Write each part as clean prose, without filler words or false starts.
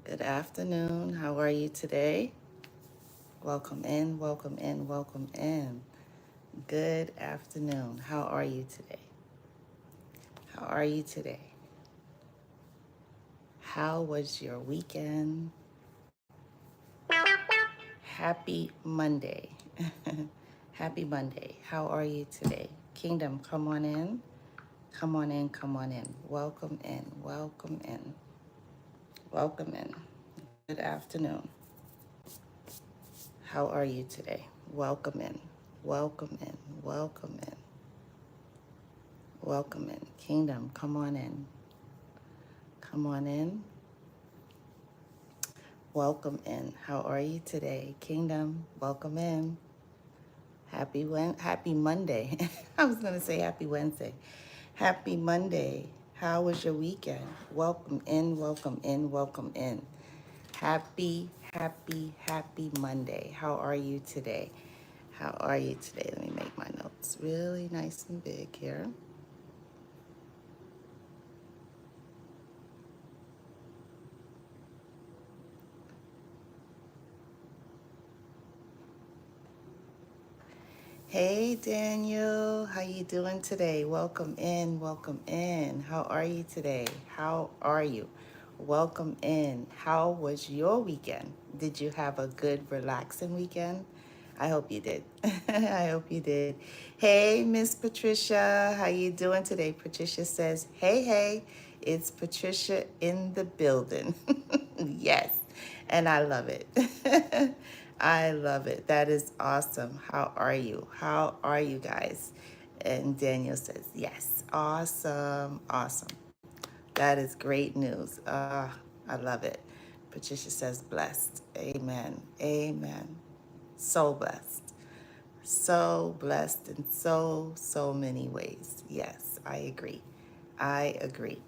Good afternoon. How are you today? Welcome in, welcome in, welcome in. Good afternoon. How are you today? How are you today? How was your weekend? Happy Monday. Happy Monday. How are you today? Kingdom, come on in. Come on in, come on in. Welcome in, welcome in, welcome in. Good afternoon. How are you today? Welcome in, welcome in, welcome in. Welcome in. Kingdom, come on in. Come on in. Welcome in. How are you today? Kingdom, welcome in. Happy Monday. I was going to say happy Wednesday. Happy Monday. How was your weekend? Welcome in, welcome in, welcome in. Happy Monday. How are you today? How are you today? Let me make my notes really nice and big here. Hey Daniel, how you doing today? Welcome in, welcome in. How are you today? How are you? Welcome in. How was your weekend? Did you have a good relaxing weekend? I hope you did. I hope you did. Hey Miss Patricia, how you doing today? Patricia says, hey, it's Patricia in the building. Yes, and I love it. I love it. That is awesome. How are you? How are you guys? And Daniel says, yes, awesome, awesome. That is great news. I love it. Patricia says, blessed. Amen. Amen. So blessed. So blessed in so many ways. Yes, I agree. I agree.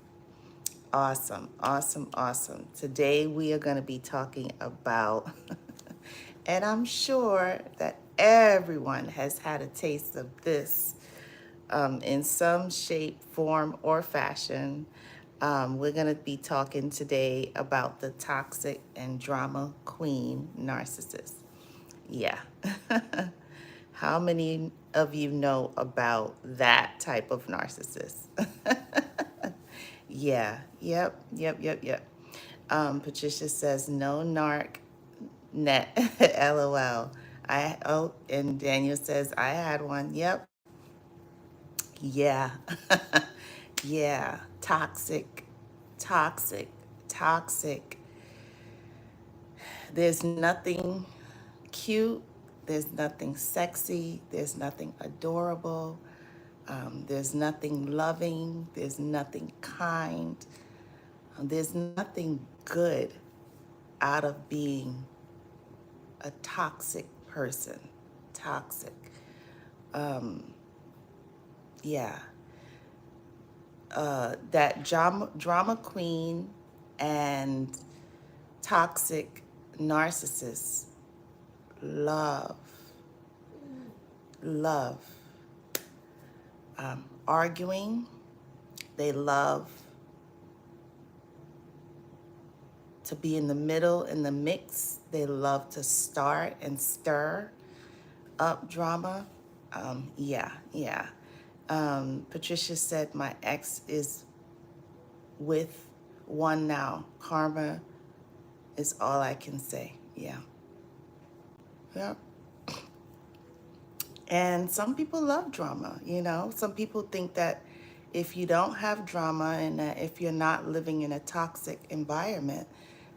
Awesome, awesome, awesome. Today we are going to be talking about, and I'm sure that everyone has had a taste of this in some shape, form, or fashion. We're going to be talking today about the toxic and drama queen narcissist. Yeah. How many of you know about that type of narcissist? Yeah, yep. Patricia says no narc net, lol. And Daniel says I had one. Yep, yeah, yeah. Toxic, toxic, toxic. There's nothing cute. There's nothing sexy. There's nothing adorable. There's nothing loving. There's nothing kind. There's nothing good out of being a toxic person. Toxic. Yeah. That drama queen and toxic narcissists love, love arguing. They love to be in the middle, in the mix. They love to start and stir up drama. Yeah. Patricia said my ex is with one now. Karma is all I can say. Yeah. Yeah. And some people love drama, you know. Some people think that if you don't have drama and that if you're not living in a toxic environment,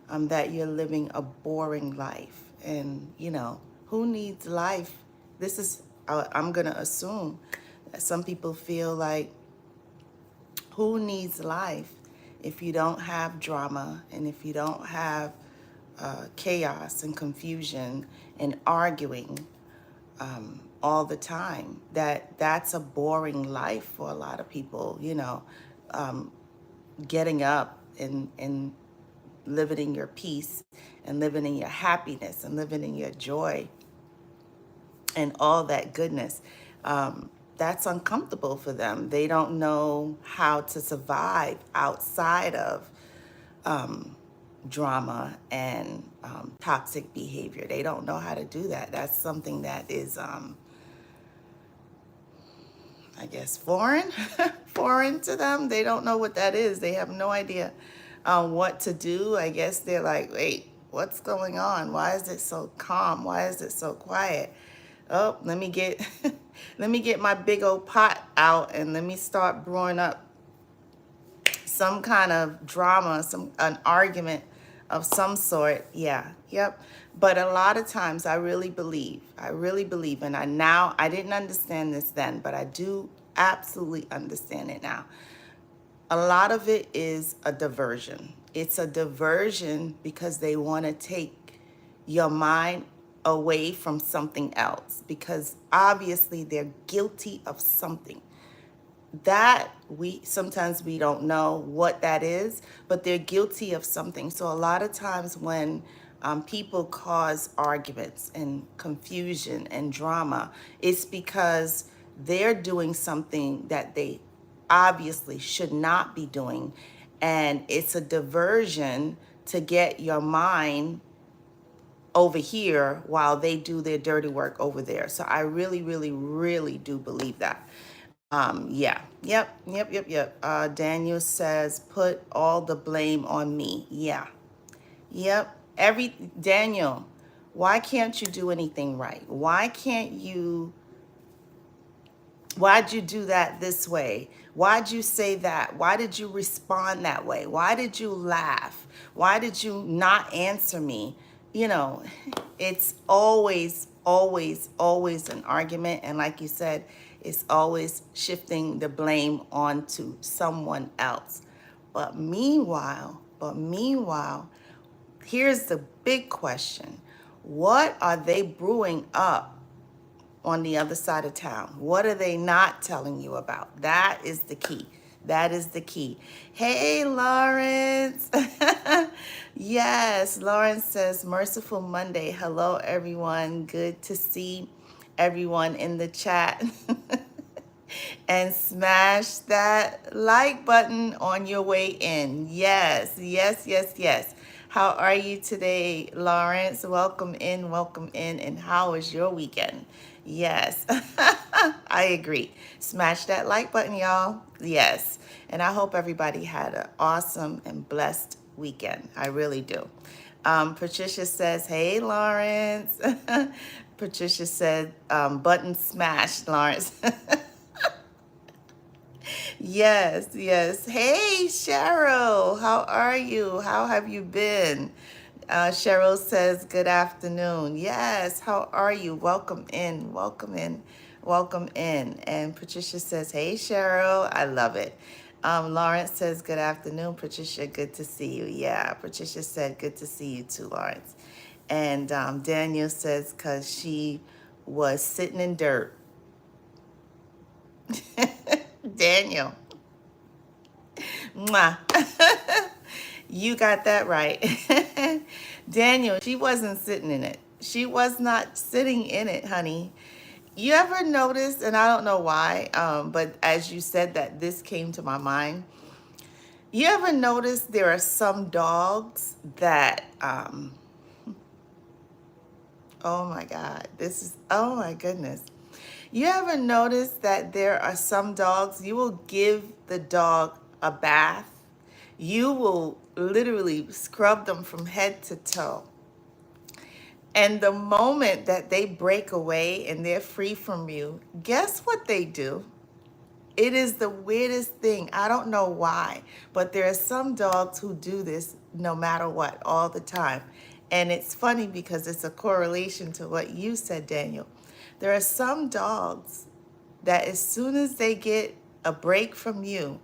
that you're living a boring life. And, you know, who needs life? This is, I'm going to assume that some people feel like, who needs life if you don't have drama and if you don't have chaos and confusion and arguing all the time? That's a boring life for a lot of people, you know. Getting up and living in your peace and living in your happiness and living in your joy and all that goodness. That's uncomfortable for them. They don't know how to survive outside of drama and toxic behavior. They don't know how to do that. That's something that is, I guess, foreign, foreign to them. They don't know what that is. They have no idea what to do. I guess they're like, wait, what's going on? Why is it so calm? Why is it so quiet? Oh, let me get, let me get my big old pot out and let me start brewing up some kind of drama, an argument of some sort. Yeah, yep. But a lot of times I really believe, and I didn't understand this then, but I do absolutely understand it now. A lot of it is a diversion. It's a diversion because they want to take your mind away from something else, because obviously they're guilty of something that we sometimes we don't know what that is, but they're guilty of something. So a lot of times when people cause arguments and confusion and drama, it's because they're doing something that they obviously should not be doing, and it's a diversion to get your mind over here while they do their dirty work over there. So I really, really, really do believe that. Yeah, yep. Daniel says, put all the blame on me. Yeah, yep. Daniel, why can't you do anything right? Why'd you do that this way? Why'd you say that? Why did you respond that way? Why did you laugh? Why did you not answer me? You know, it's always an argument. And like you said, it's always shifting the blame onto someone else. But meanwhile, here's the big question. What are they brewing up on the other side of town? What are they not telling you about? That is the key. That is the key. Hey, Lawrence. Yes, Lawrence says, Merciful Monday. Hello, everyone. Good to see everyone in the chat. And smash that like button on your way in. Yes. How are you today, Lawrence? Welcome in. And how was your weekend? Yes, I agree. Smash that like button, y'all. Yes. And I hope everybody had an awesome and blessed weekend. I really do. Patricia says, hey, Lawrence. Patricia said, button smashed, Lawrence. Yes. Hey, Cheryl, how are you? How have you been? Cheryl says, good afternoon. Yes, how are you? Welcome in. And Patricia says, hey, Cheryl, I love it. Lawrence says, good afternoon, Patricia, good to see you. Yeah, Patricia said, good to see you too, Lawrence. And Daniel says, because she was sitting in dirt. Daniel. Mwah. You got that right. Daniel, she wasn't sitting in it. She was not sitting in it, honey. You ever notice, and I don't know why, but as you said that, this came to my mind. You ever notice there are some dogs that, oh my God, oh my goodness. You ever notice that there are some dogs, you will give the dog a bath, you will literally scrub them from head to toe. And the moment that they break away and they're free from you, guess what they do? It is the weirdest thing. I don't know why, but there are some dogs who do this no matter what, all the time. And it's funny because it's a correlation to what you said, Daniel. There are some dogs that as soon as they get a break from you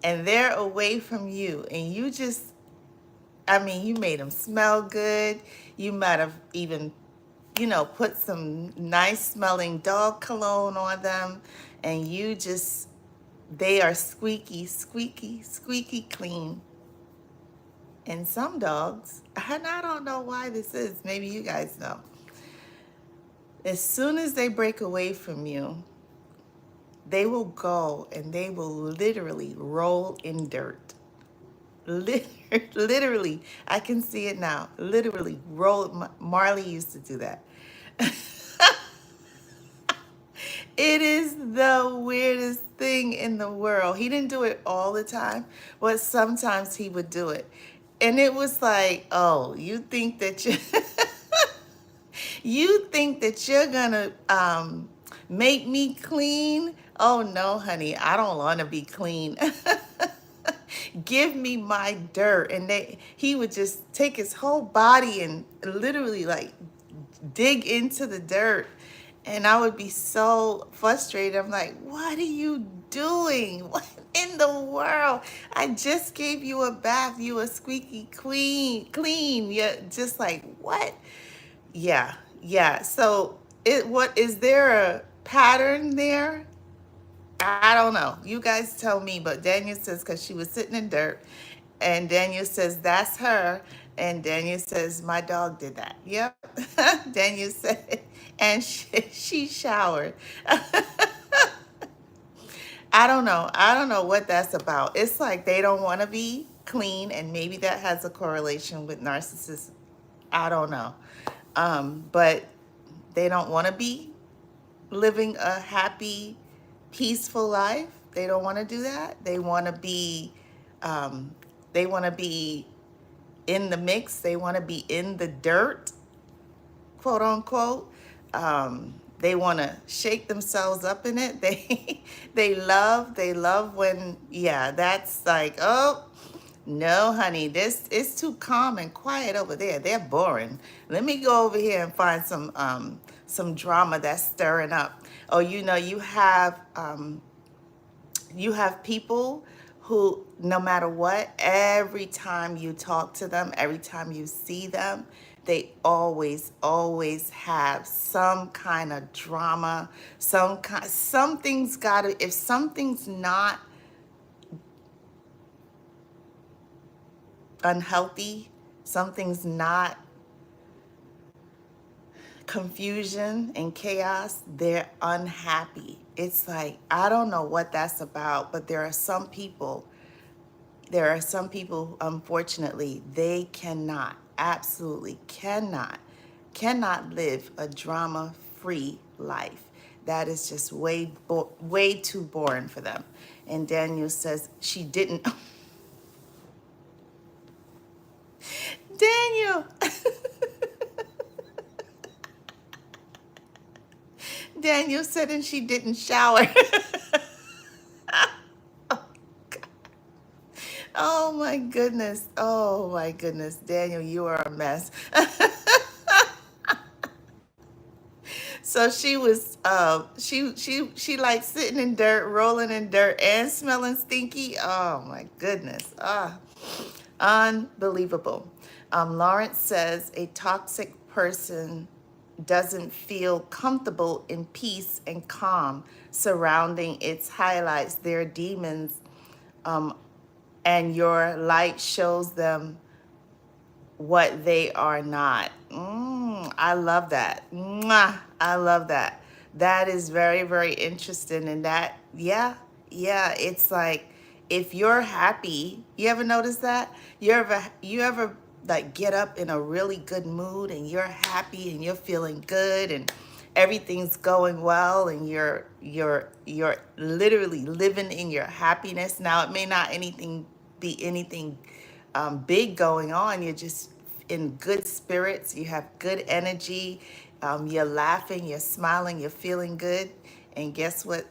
and they're away from you and you just, you made them smell good. You might have even, put some nice smelling dog cologne on them, and they are squeaky clean. And some dogs, and I don't know why this is, maybe you guys know, as soon as they break away from you, they will go and they will literally roll in dirt. Literally, I can see it now. Literally, Marley used to do that. It is the weirdest thing in the world. He didn't do it all the time, but sometimes he would do it. And it was like, oh, you think that you think that you're gonna make me clean? Oh no, honey, I don't want to be clean. Give me my dirt. And he would just take his whole body and literally like dig into the dirt. And I would be so frustrated. I'm like, what are you doing? What in the world? I just gave you a bath. You a squeaky clean. You're just like, what? Yeah, yeah. So what is there a pattern there? I don't know. You guys tell me, but Daniel says because she was sitting in dirt, and Daniel says that's her, and Daniel says my dog did that. Yep. Daniel said, and she showered. I don't know. I don't know what that's about. It's like they don't want to be clean, and maybe that has a correlation with narcissists. I don't know. But they don't want to be living a happy, peaceful life. They don't want to do that. Um, they want to be in the mix. They want to be in the dirt, quote unquote. They want to shake themselves up in it. They love when, yeah, that's like, oh, no, honey, this is too calm and quiet over there. They're boring. Let me go over here and find some drama that's stirring up. Oh, you have people who, no matter what, every time you talk to them, every time you see them, they always have some kind of drama, something's gotta, if something's not unhealthy, something's not confusion and chaos, they're unhappy. It's like, I don't know what that's about, but there are some people, unfortunately, they absolutely cannot live a drama-free life. That is just way too boring for them. And Daniel says she didn't. Daniel, Daniel said, and she didn't shower. Oh my goodness. Oh my goodness. Daniel, you are a mess. So she was she like sitting in dirt, rolling in dirt and smelling stinky. Oh my goodness. Unbelievable. Lawrence says a toxic person doesn't feel comfortable in peace and calm surrounding its highlights their demons, and your light shows them what they are not. I love that. Mwah, I love that. That is very, very interesting. And that, yeah, it's like if you're happy, you ever notice that? You ever like get up in a really good mood and you're happy and you're feeling good and everything's going well and you're literally living in your happiness. Now it may not be anything big going on. You're just in good spirits. You have good energy. You're laughing, you're smiling, you're feeling good. And guess what?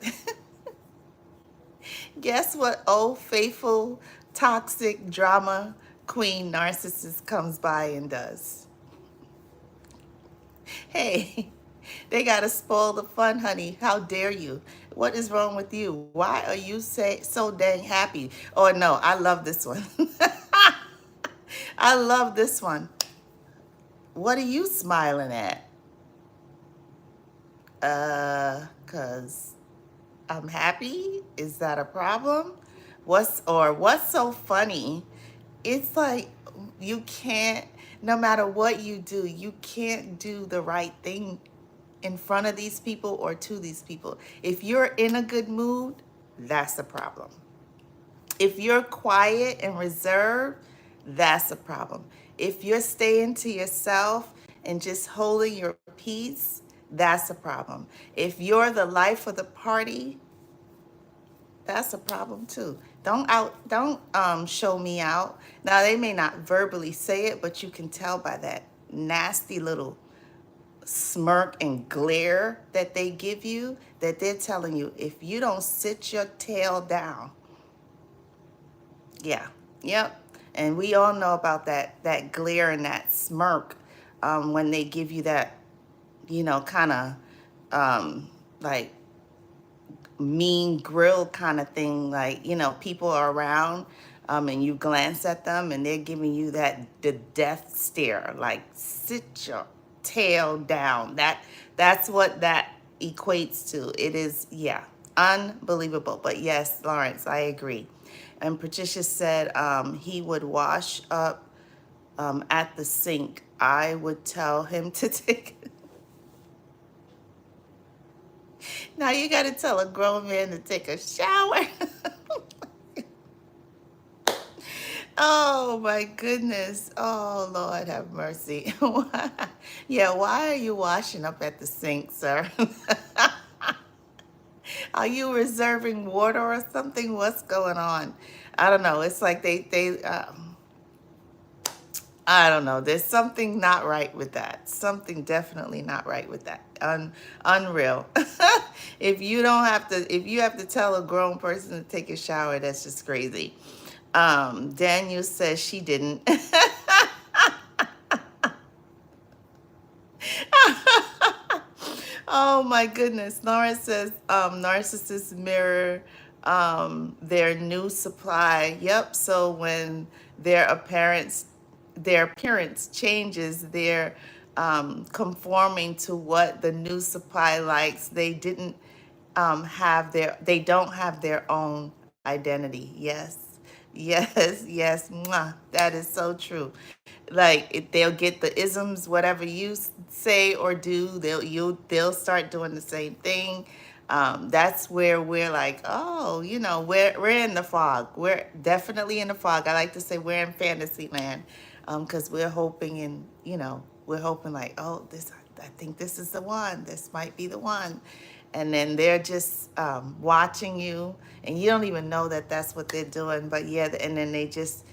Guess what? Old faithful, toxic drama queen narcissist comes by and does. Hey, they gotta spoil the fun, honey. How dare you? What is wrong with you? Why are you so dang happy? Oh no, I love this one. I love this one. What are you smiling at? Cause I'm happy? Is that a problem? What's so funny? It's like you can't, no matter what you do, you can't do the right thing in front of these people or to these people. If you're in a good mood, that's the problem. If you're quiet and reserved, that's a problem. If you're staying to yourself and just holding your peace, that's a problem. If you're the life of the party, that's a problem too. Don't show me out. Now they may not verbally say it, but you can tell by that nasty little smirk and glare that they give you that they're telling you if you don't sit your tail down. Yeah. Yep. And we all know about that glare and that smirk when they give you that, kind of like mean grill kind of thing, like people are around, and you glance at them and they're giving you the death stare, like sit your tail down. That's what that equates to. It is, yeah, unbelievable. But yes, Lawrence, I agree. And Patricia said he would wash up at the sink. I would tell him to take. Now you got to tell a grown man to take a shower. Oh my goodness. Oh Lord have mercy. Yeah, why are you washing up at the sink, sir? Are you reserving water or something? What's going on? I don't know. It's like I don't know. There's something not right with that. Something definitely not right with that. Unreal. If you have to tell a grown person to take a shower, that's just crazy. Daniel says she didn't. Oh my goodness. Lauren says narcissists mirror their new supply. Yep. So when their appearance changes, they're conforming to what the new supply likes. They don't have their own identity. Yes. Yes, yes, mwah. That is so true. Like they'll get the isms, whatever you say or do, they'll start doing the same thing. That's where we're like, oh, we're in the fog. We're definitely in the fog. I like to say we're in fantasy land, because we're hoping, and we're hoping like, oh, this, I think this is the one. This might be the one. And then they're just watching you, and you don't even know that that's what they're doing. But yeah, and then they just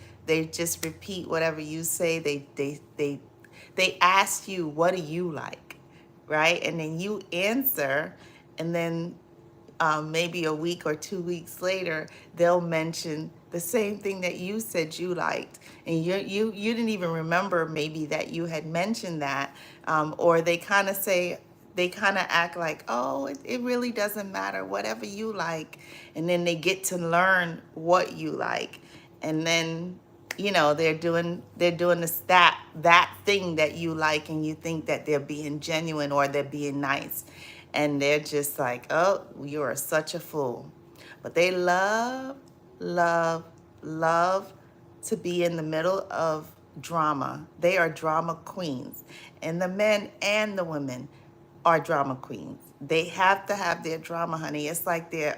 repeat whatever you say. They ask you, what do you like, right? And then you answer, and then maybe a week or 2 weeks later, they'll mention the same thing that you said you liked, and you didn't even remember maybe that you had mentioned that, or they kind of act like, oh, it really doesn't matter, whatever you like, and then they get to learn what you like, and then they're doing that thing that you like, and you think that they're being genuine or they're being nice, and they're just like, oh, you are such a fool. But they love, love, love to be in the middle of drama. They are drama queens, and the men and the women are drama queens. They have to have their drama, honey. It's like their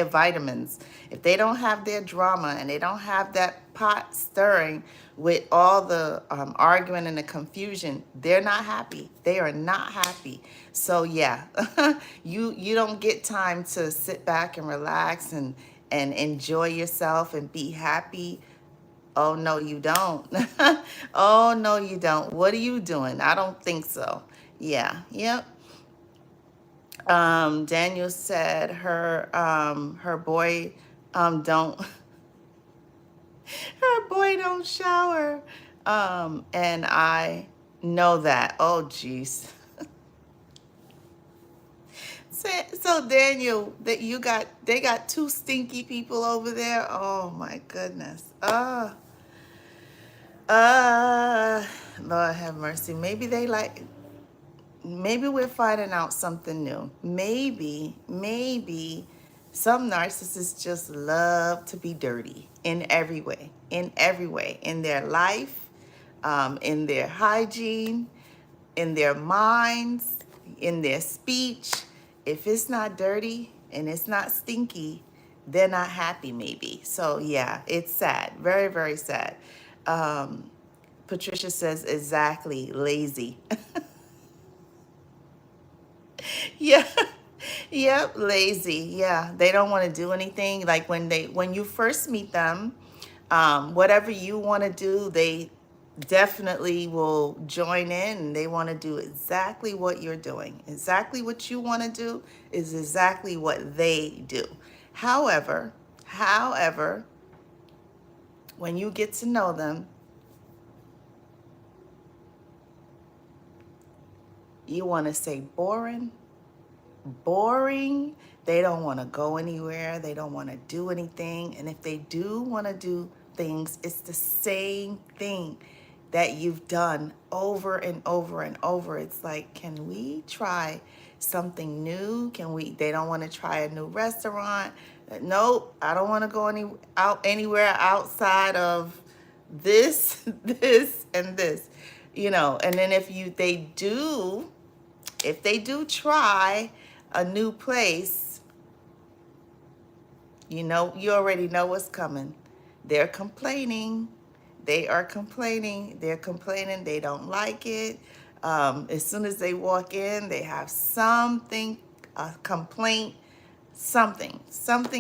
vitamins. If they don't have their drama and they don't have that pot stirring with all the arguing and the confusion, they're not happy. They are not happy. So yeah, you don't get time to sit back and relax and enjoy yourself and be happy. Oh no, you don't. Oh no, you don't. What are you doing? I don't think so. Yeah, yep. Daniel said her boy don't her boy don't shower. And I know that. Oh jeez. So Daniel, they got two stinky people over there. Oh my goodness. Lord have mercy. Maybe we're finding out something new. Maybe some narcissists just love to be dirty in every way, in their life, in their hygiene, in their minds, in their speech. If it's not dirty and it's not stinky, They're not happy, maybe. So yeah, it's sad. Very, very sad. Um, Patricia says exactly, lazy. Yeah. Yep, lazy. Yeah, they don't want to do anything. Like when you first meet them, whatever you want to do, they definitely will join in, and they want to do exactly what you're doing. Exactly what you want to do is exactly what they do. However, however, when you get to know them, you want to say boring, boring. They don't want to go anywhere. They don't want to do anything. And if they do want to do things, it's the same thing that you've done over and over and over. It's like, can we try something new? Can we? They don't want to try a new restaurant. Nope, I don't want to go anywhere outside of this, this, and this. And then if they do try a new place, you already know what's coming. They're complaining. They are complaining. They're complaining. They don't like it. As soon as they walk in, they have something, a complaint, something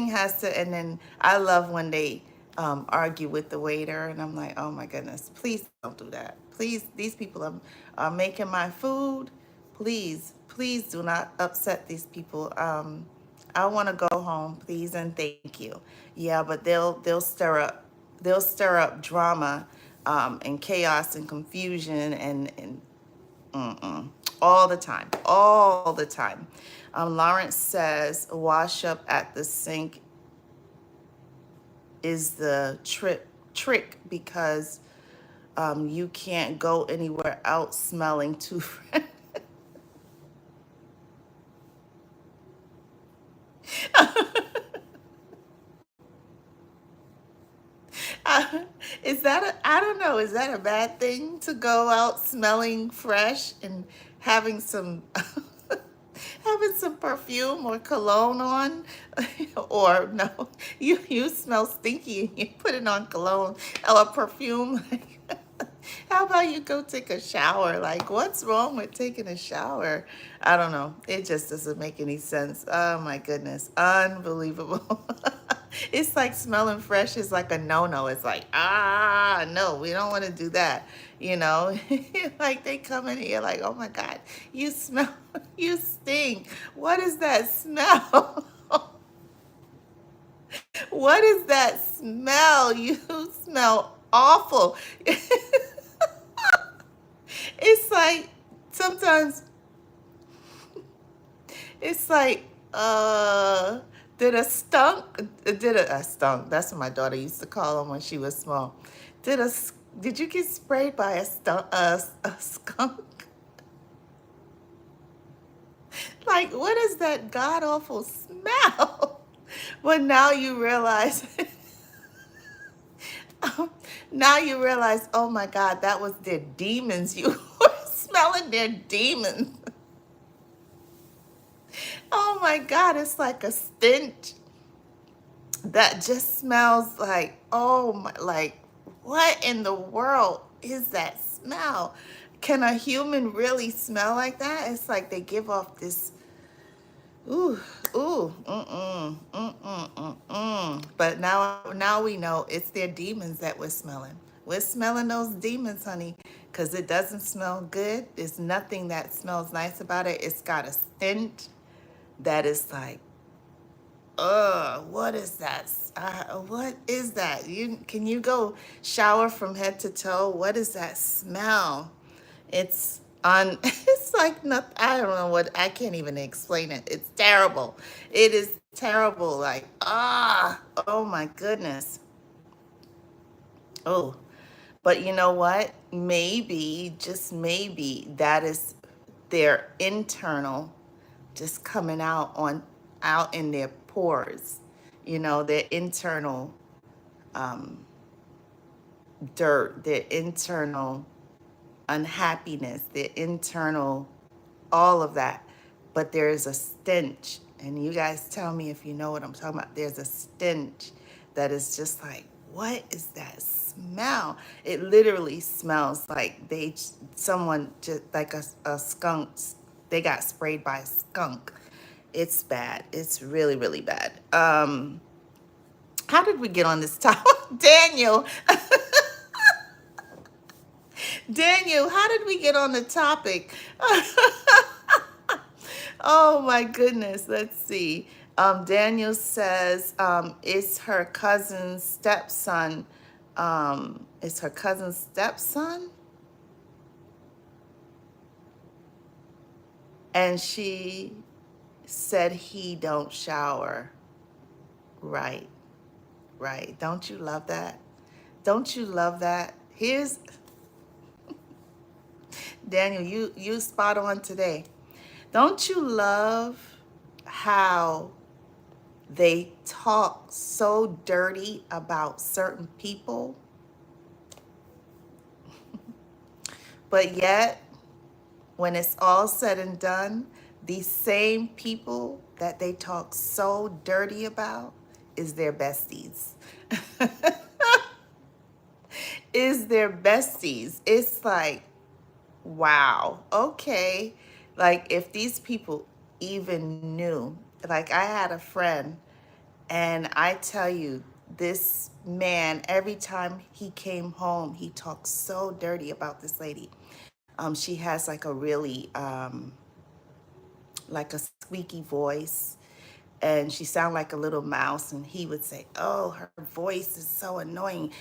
has to. And then I love when they argue with the waiter, and I'm like, oh my goodness, please don't do that. Please, these people are making my food. Please do not upset these people. I want to go home, please, and thank you. Yeah, but they'll stir up drama, and chaos and confusion, and mm-mm, all the time. Lawrence says wash up at the sink is the trick because you can't go anywhere out smelling too fresh. Is that I don't know, is that a bad thing to go out smelling fresh and having some having some perfume or cologne on? Or no, you smell stinky and you put it on cologne or perfume. How about you go take a shower? Like, what's wrong with taking a shower? I don't know. It just doesn't make any sense. Oh my goodness. Unbelievable. It's like smelling fresh is like a no-no. It's like, no, we don't want to do that. You know, like they come in here like, oh my God, you smell, you stink. What is that smell? What is that smell? You smell awful. It's like sometimes it's like, did a stunk, a stunk. That's what my daughter used to call them when she was small. Did you get sprayed by a skunk? Like, what is that god awful smell? But now you realize, now you realize, oh my God, that was their demons. You were smelling their demons. Oh my God, it's like a stench that just smells like, oh my, like, what in the world is that smell? Can a human really smell like that? It's like they give off this, ooh, ooh, But now we know it's their demons that we're smelling. We're smelling those demons, honey, because it doesn't smell good. There's nothing that smells nice about it. It's got a stench that is like, what is that? What is that? Can you go shower from head to toe? What is that smell? It's on. It's like nothing. I don't know what. I can't even explain it. It's terrible. It is terrible. Like oh my goodness. Oh, but you know what? Maybe, just maybe, that is their internal just coming out in their pores, their internal dirt, their internal unhappiness, their internal all of that. But there is a stench, And you guys tell me if you know what I'm talking about. There's a stench that is just like, what is that smell? It literally smells like someone just like a skunk. They got sprayed by a skunk. It's bad. It's really, really bad. How did we get on this topic? Daniel, Daniel, how did we get on the topic? Oh my goodness. Let's see. Daniel says it's her cousin's stepson. It's her cousin's stepson, and she said he don't shower. Right, right. Don't you love that? Don't you love that? Here's Daniel. You spot on today. Don't you love how they talk so dirty about certain people, but yet when it's all said and done, these same people that they talk so dirty about is their besties. Is their besties. It's like, wow, okay. Like if these people even knew, like I had a friend, and I tell you, this man, every time he came home, he talked so dirty about this lady. She has like a really, like a squeaky voice, and she sounded like a little mouse. And he would say, "Oh, her voice is so annoying.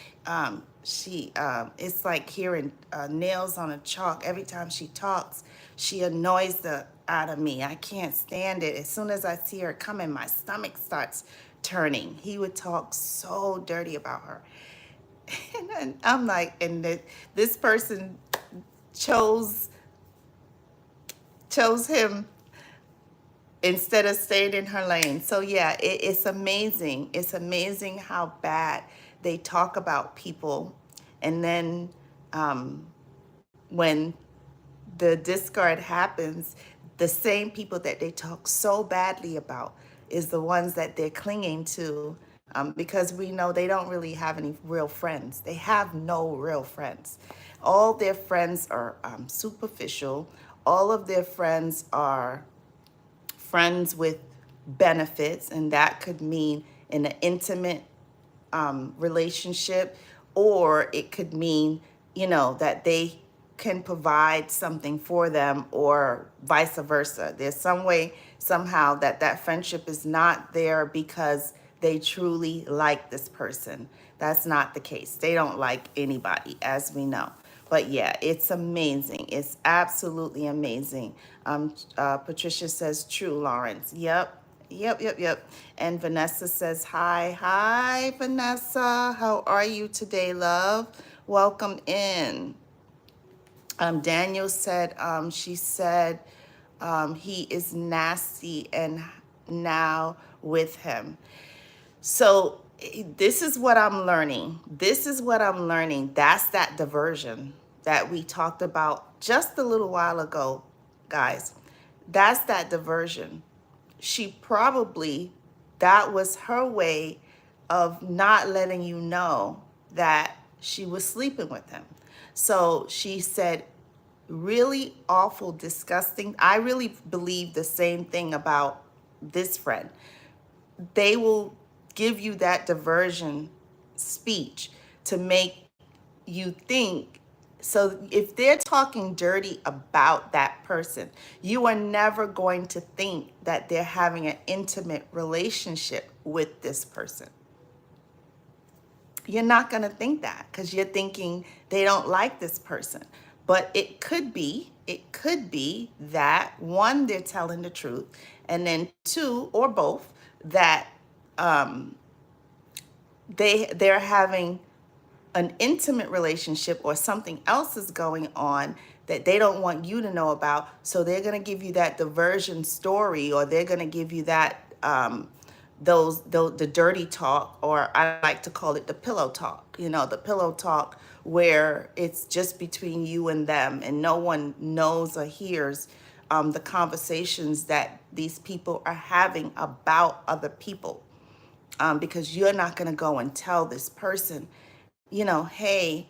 It's like hearing nails on a chalk. Every time she talks, she annoys the out of me. I can't stand it. As soon as I see her coming, my stomach starts turning." He would talk so dirty about her, and I'm like, this person chose him instead of staying in her lane. So yeah, it's amazing. It's amazing how bad they talk about people, and then when the discard happens, the same people that they talk so badly about is the ones that they're clinging to, because we know they don't really have any real friends. They have no real friends. All their friends are superficial. All of their friends are friends with benefits, and that could mean in an intimate relationship, or it could mean, that they can provide something for them, or vice versa. There's some way, somehow, that friendship is not there because they truly like this person. That's not the case. They don't like anybody, as we know. But yeah, it's amazing. It's absolutely amazing. Patricia says, true, Lawrence. Yep. Yep, yep, yep. And Vanessa says, hi. Hi, Vanessa. How are you today, love? Welcome in. Daniel said, she said, he is nasty and now with him. So this is what I'm learning. This is what I'm learning. That's that diversion that we talked about just a little while ago, guys. That's that diversion. She probably, that was her way of not letting you know that she was sleeping with him. So she said, really awful, disgusting. I really believe the same thing about this friend. They will give you that diversion speech to make you think. So if they're talking dirty about that person, you are never going to think that they're having an intimate relationship with this person. You're not going to think that, because you're thinking they don't like this person. But it could be that, one, they're telling the truth, and then two, or both, that they're having an intimate relationship, or something else is going on that they don't want you to know about. So they're going to give you that diversion story, or they're going to give you that the dirty talk, or I like to call it the pillow talk. The pillow talk where it's just between you and them, and no one knows or hears the conversations that these people are having about other people, because you're not going to go and tell this person, hey,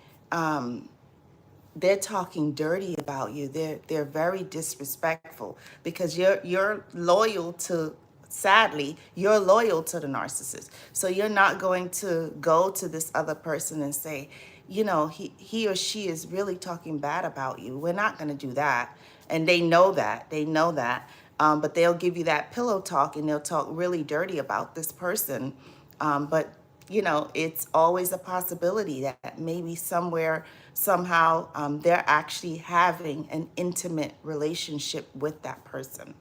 they're talking dirty about you. They're very disrespectful, because you're loyal to, sadly, you're loyal to the narcissist. So you're not going to go to this other person and say, he or she is really talking bad about you. We're not going to do that. And they know that. They know that. But they'll give you that pillow talk, and they'll talk really dirty about this person. But it's always a possibility that maybe somewhere, somehow, they're actually having an intimate relationship with that person,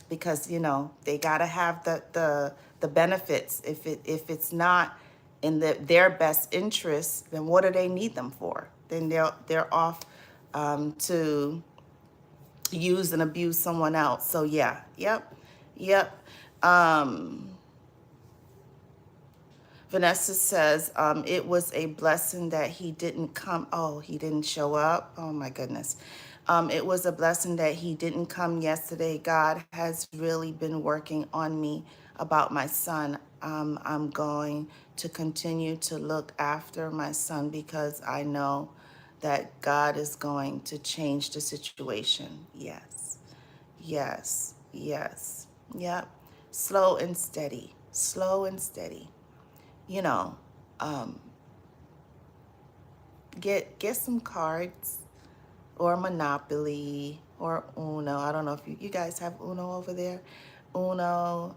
because they got to have the benefits. If it's not in their best interest, then what do they need them for? Then they're off to use and abuse someone else. So yeah, yep. um Vanessa says, it was a blessing that he didn't come. Oh, he didn't show up. Oh, my goodness. It was a blessing that he didn't come yesterday. God has really been working on me about my son. I'm going to continue to look after my son, because I know that God is going to change the situation. Yes, yes. Yep. Slow and steady. Slow and steady. you know, um, get some cards, or Monopoly, or Uno. I don't know if you guys have Uno over there. Uno,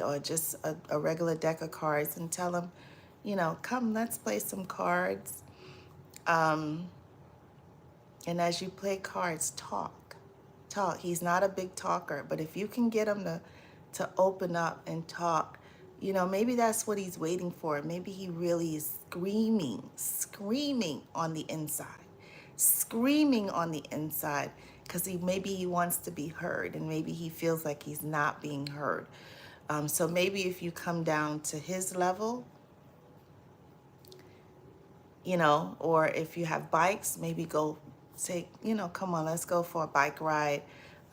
or just a regular deck of cards, and tell them, come, let's play some cards. Um, and as you play cards, talk. He's not a big talker, but if you can get him to open up and talk, maybe that's what he's waiting for. Maybe he really is screaming on the inside, because maybe he wants to be heard, and maybe he feels like he's not being heard. So maybe if you come down to his level, or if you have bikes, maybe go take, come on, let's go for a bike ride.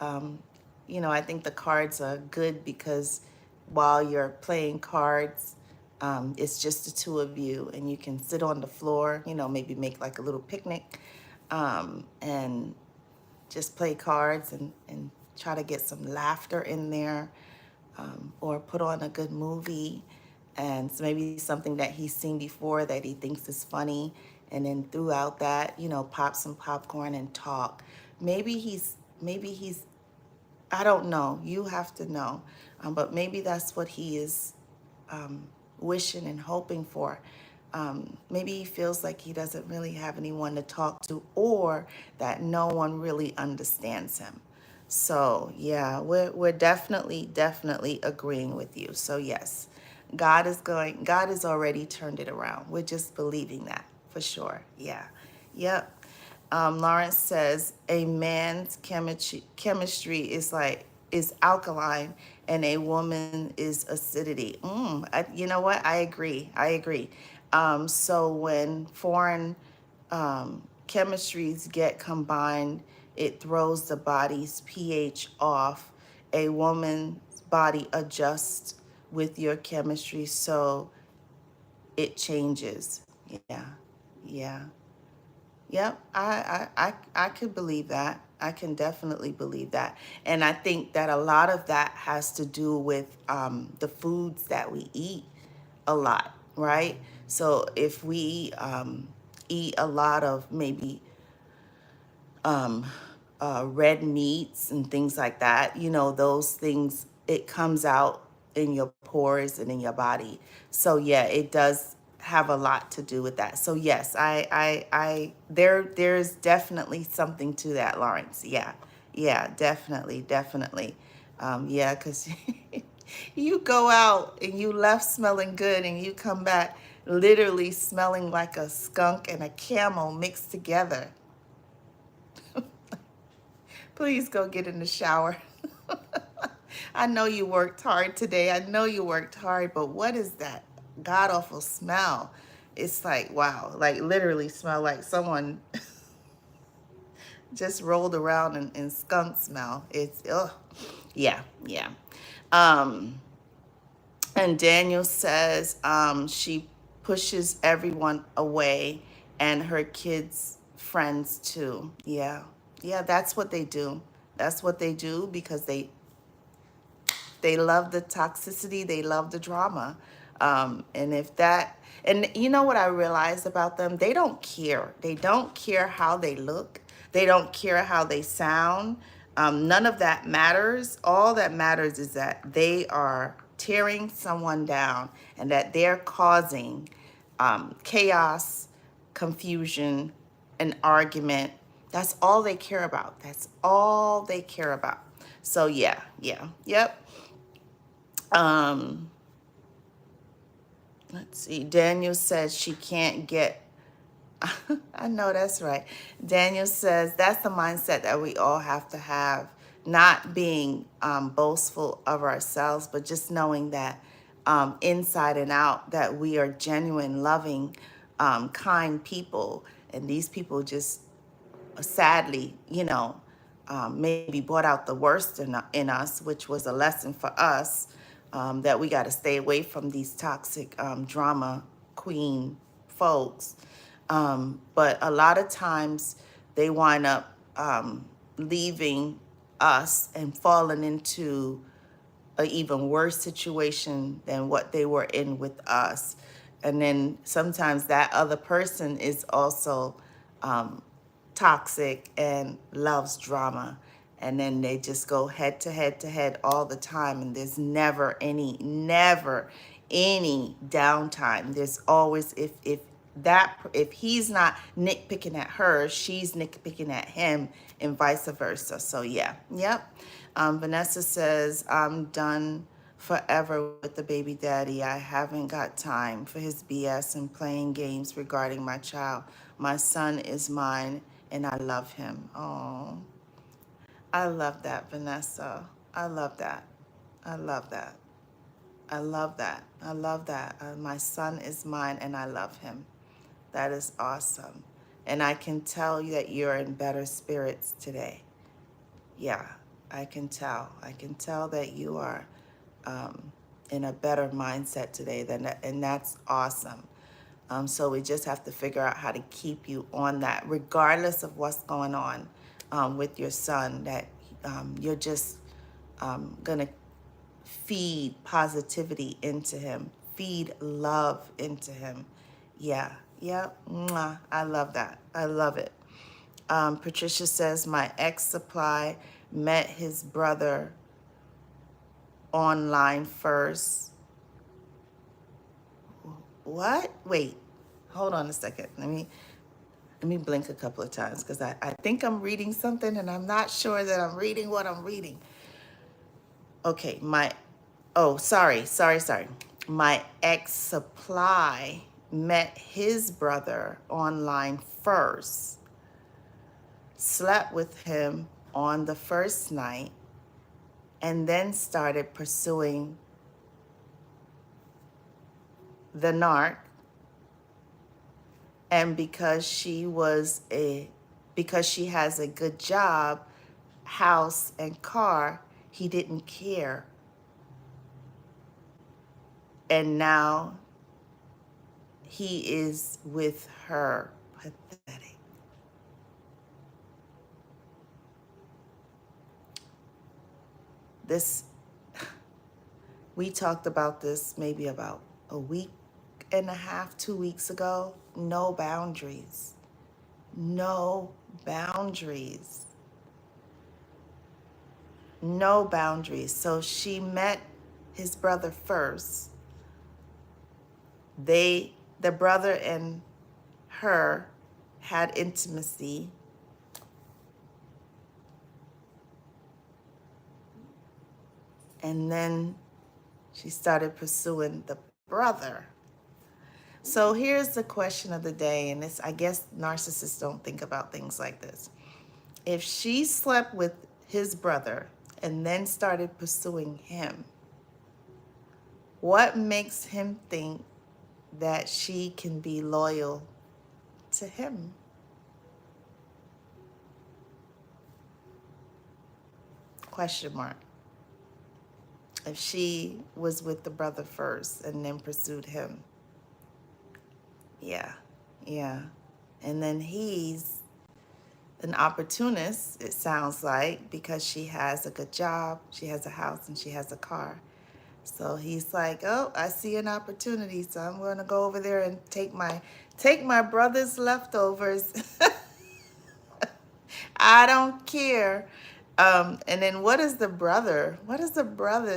Um, I think the cards are good, because while you're playing cards, it's just the two of you, and you can sit on the floor, maybe make like a little picnic, and just play cards, and try to get some laughter in there, or put on a good movie, and so maybe something that he's seen before that he thinks is funny, and then throughout that, pop some popcorn and talk. Maybe he's I don't know, you have to know, but maybe that's what he is wishing and hoping for. Maybe he feels like he doesn't really have anyone to talk to, or that no one really understands him. So yeah, we're definitely agreeing with you. So yes, God has already turned it around. We're just believing that for sure. Yeah. Yep. Lawrence says a man's chemistry is alkaline, and a woman is acidity. You know what? I agree. So when foreign chemistries get combined, it throws the body's pH off. A woman's body adjusts with your chemistry, so it changes. Yeah, yeah. Yep, I could believe that. I can definitely believe that. And I think that a lot of that has to do with the foods that we eat a lot, right? So if we eat a lot of maybe red meats and things like that, those things, it comes out in your pores and in your body. So yeah, it does have a lot to do with that. So yes, there's definitely something to that, Lawrence. Yeah, definitely. Yeah, because you go out and you left smelling good, and you come back literally smelling like a skunk and a camel mixed together. Please go get in the shower. I know you worked hard today. I know you worked hard, but what is that god awful smell? It's like, wow, like literally smell like someone just rolled around in skunk smell. It's, ugh. Yeah, yeah. Um, and Daniel says she pushes everyone away and her kids' friends too. Yeah, yeah, that's what they do. That's what they do because they love the toxicity, they love the drama. And if that, and you know what I realized about them? They don't care. They don't care how they look. They don't care how they sound. None of that matters. All that matters is that they are tearing someone down and that they're causing chaos, confusion, an argument. That's all they care about. That's all they care about. So yeah, yeah, yep. Um, let's see. Daniel says she can't get. I know that's right. Daniel says that's the mindset that we all have to have, not being boastful of ourselves, but just knowing that inside and out that we are genuine, loving, kind people. And these people just sadly, maybe brought out the worst in us, which was a lesson for us that we got to stay away from these toxic drama queen folks. But a lot of times they wind up leaving us and falling into an even worse situation than what they were in with us. And then sometimes that other person is also toxic and loves drama. And then they just go head to head to head all the time. And there's never any downtime. There's always, if he's not nitpicking at her, she's nitpicking at him and vice versa. So yeah, yep. Vanessa says, I'm done forever with the baby daddy. I haven't got time for his BS and playing games regarding my child. My son is mine and I love him. Oh, I love that, Vanessa. I love that. I love that. I love that. I love that. My son is mine and I love him. That is awesome. And I can tell you that you're in better spirits today. Yeah, I can tell. I can tell that you are in a better mindset today, and that's awesome. So we just have to figure out how to keep you on that, regardless of what's going on with your son, that you're just going to feed positivity into him, feed love into him. Yeah, yeah, mwah. I love that. I love it. Patricia says, my ex-supply met his brother online first. What? Wait, hold on a second. Let me blink a couple of times because I think I'm reading something and I'm not sure that I'm reading what I'm reading. Okay, sorry. My ex-supply met his brother online first, slept with him on the first night, and then started pursuing the narc. And because she has a good job, house, and car, he didn't care. And now he is with her. Pathetic. We talked about this maybe about a week and a half, 2 weeks ago. No boundaries. No boundaries. No boundaries. So she met his brother first. The brother and her had intimacy. And then she started pursuing the brother. So here's the question of the day, and I guess narcissists don't think about things like this. If she slept with his brother and then started pursuing him, what makes him think that she can be loyal to him? Question mark. If she was with the brother first and then pursued him. Yeah, yeah. And then he's an opportunist, it sounds like, because she has a good job, she has a house, and she has a car. So he's like, oh, I see an opportunity, so I'm going to go over there and take my brother's leftovers. I don't care. And then what does the brother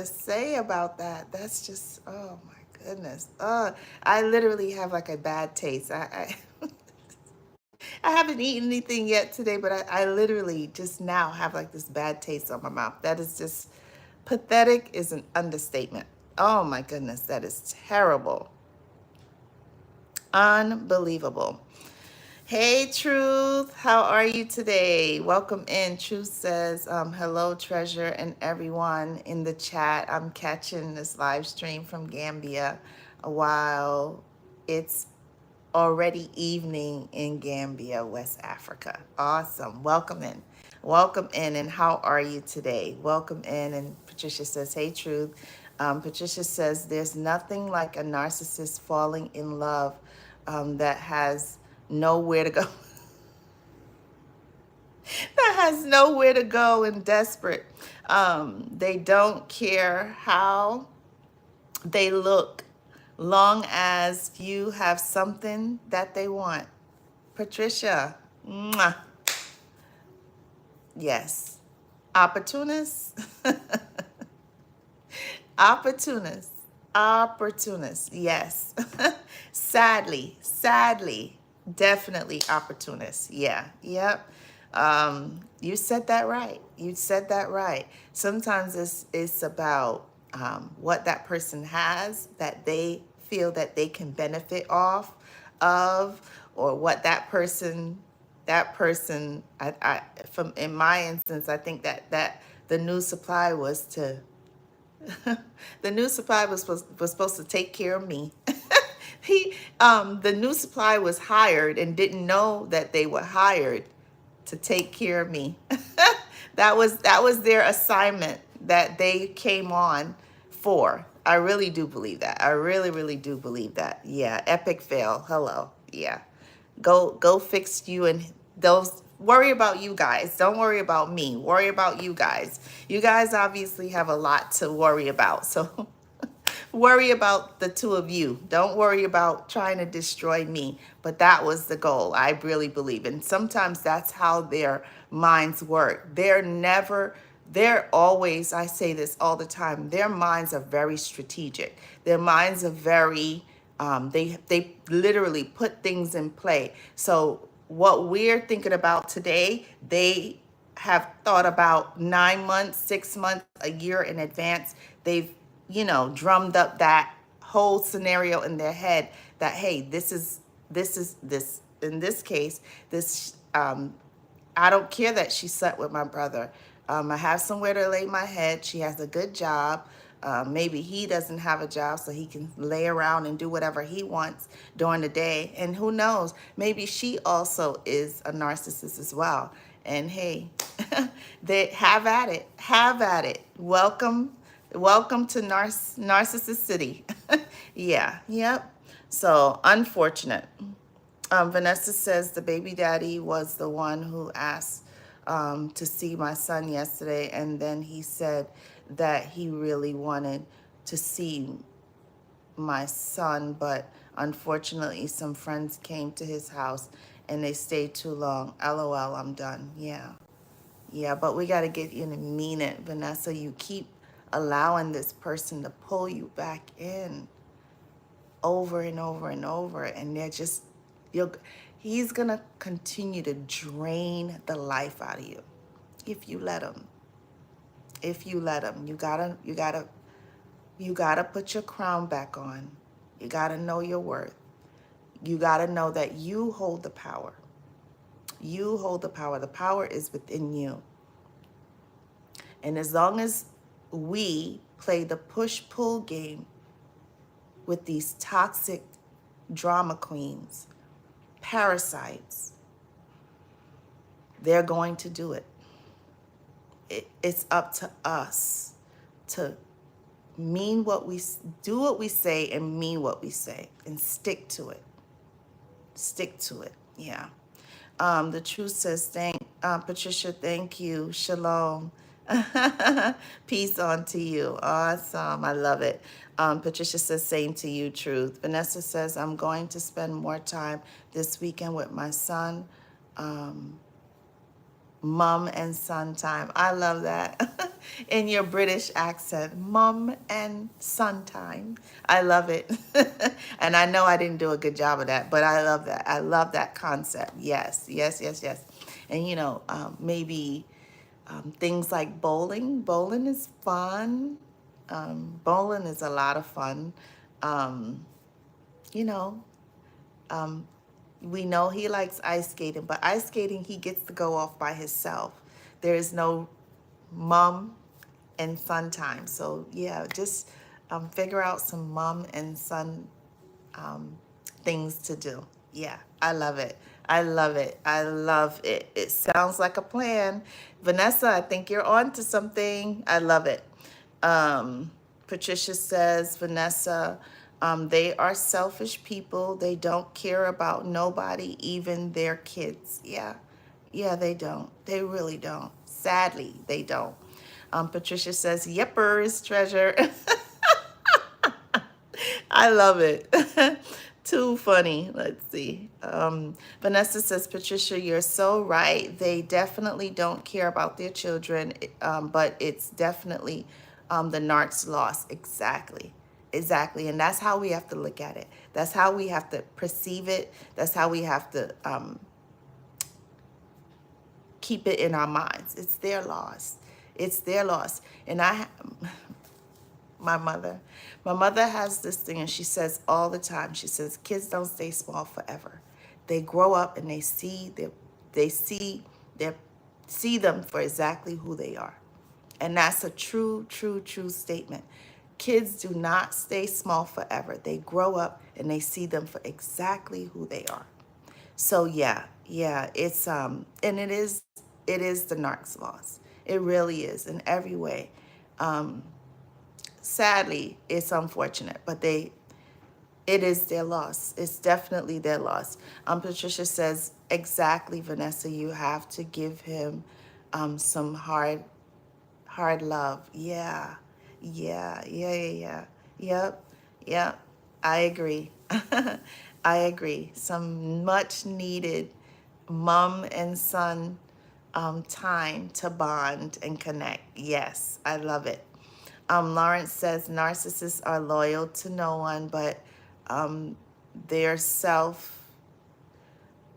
say about that? That's just, oh my goodness. I literally have like a bad taste. I haven't eaten anything yet today, but I literally just now have like this bad taste on my mouth. That is just pathetic is an understatement. Oh my goodness, that is terrible. Unbelievable. Hey, Truth, how are you today? Welcome in. Truth says, hello, treasure, and everyone in the chat. I'm catching this live stream from Gambia while it's already evening in Gambia, West Africa. Awesome. Welcome in. Welcome in. And how are you today? Welcome in. And Patricia says, hey, Truth. Patricia says, there's nothing like a narcissist falling in love that has nowhere to go. That has nowhere to go and desperate. They don't care how they look, long as you have something that they want. Patricia, mwah. Yes. Opportunists, opportunists, opportunists. Yes. Sadly, definitely opportunists. Yeah. Yep. You said that right. You said that right. Sometimes it's about what that person has that they feel that they can benefit off of, or what I from in my instance, I think that the new supply was to the new supply was supposed to take care of me. The new supply was hired and didn't know that they were hired to take care of me. That was their assignment that they came on for. I really do believe that. I really do believe that. Yeah, epic fail. Hello. Yeah. Go fix you and those. Worry about you guys. Don't worry about me. Worry about you guys. You guys obviously have a lot to worry about. So worry about the two of you. Don't worry about trying to destroy me. But that was the goal. I really believe. And sometimes that's how their minds work. They're always, I say this all the time, their minds are very strategic. Their minds are very, they literally put things in play. So what we're thinking about today, they have thought about 9 months, 6 months, a year in advance. They've, drummed up that whole scenario in their head that, hey, this in this case, this, I don't care that she slept with my brother. I have somewhere to lay my head. She has a good job. Maybe he doesn't have a job, so he can lay around and do whatever he wants during the day. And who knows, maybe she also is a narcissist as well. And hey, they have at it. Have at it. Welcome to Narcissist City. Yeah, yep. So unfortunate. Vanessa says the baby daddy was the one who asked to see my son yesterday, and then he said that he really wanted to see my son, but unfortunately some friends came to his house and they stayed too long. LOL, I'm done. Yeah, but we got to get you to mean it, Vanessa. You keep allowing this person to pull you back in over and over and over, and he's gonna continue to drain the life out of you if you let him. You gotta put your crown back on. You gotta know your worth. You gotta know that you hold the power. You hold the power. The power is within you. And as long as we play the push-pull game with these toxic drama queens, parasites, they're going to do it. it's up to us to do what we say and mean what we say and stick to it. Stick to it. Yeah. The truth says, Patricia, thank you. Shalom. Peace on to you. Awesome. I love it. Patricia says, same to you, truth. Vanessa says, I'm going to spend more time this weekend with my son. Mom and son time. I love that. In your British accent, mom and son time. I love it. And I know I didn't do a good job of that, but I love that. I love that concept. Yes, yes, yes, yes. And maybe things like bowling. Bowling is fun. Bowling is a lot of fun. Um, you know, um, we know he likes ice skating, but ice skating, he gets to go off by himself. There is no mom and son time. So yeah, just figure out some mom and son things to do. Yeah, I love it. I love it. I love it. It sounds like a plan. Vanessa, I think you're on to something. I love it. Patricia says, Vanessa, they are selfish people. They don't care about nobody, even their kids. Yeah. Yeah, they don't. They really don't. Sadly, they don't. Patricia says, yippers, treasure. I love it. Too funny. Let's see. Vanessa says, Patricia, you're so right. They definitely don't care about their children, but it's definitely the narc's loss. Exactly. Exactly. And that's how we have to look at it. That's how we have to perceive it. That's how we have to keep it in our minds. It's their loss. It's their loss. And my mother has this thing, and she says all the time, she says, kids don't stay small forever. They grow up and they see them for exactly who they are. And that's a true statement. Kids do not stay small forever. They grow up and they see them for exactly who they are. So yeah, it's and it is the narc's loss. It really is in every way. Sadly, it's unfortunate, but it is their loss. It's definitely their loss. Patricia says, exactly, Vanessa, you have to give him some hard love. Yeah. Yep. I agree. I agree. Some much needed mom and son time to bond and connect. Yes, I love it. Lawrence says narcissists are loyal to no one their self,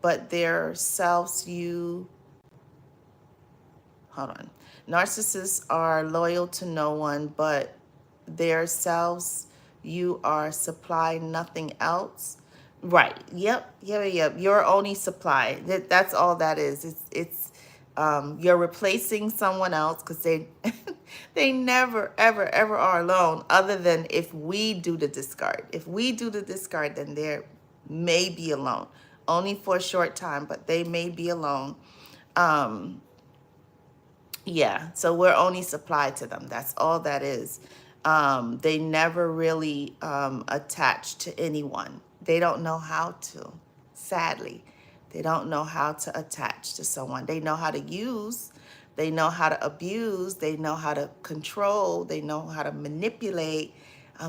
but their selves hold on. Narcissists are loyal to no one but their selves. You are supply, nothing else. Right. Yep. Your only supply. That's all that is. It's you're replacing someone else because they they never ever are alone, other than if we do the discard. If we do the discard, then they may be alone, only for a short time, but they may be alone. Yeah, so we're only supplied to them. That's all that is. They never really attach to anyone. They don't know how to, sadly. They don't know how to attach to someone. They know how to use, they know how to abuse, they know how to control, they know how to manipulate,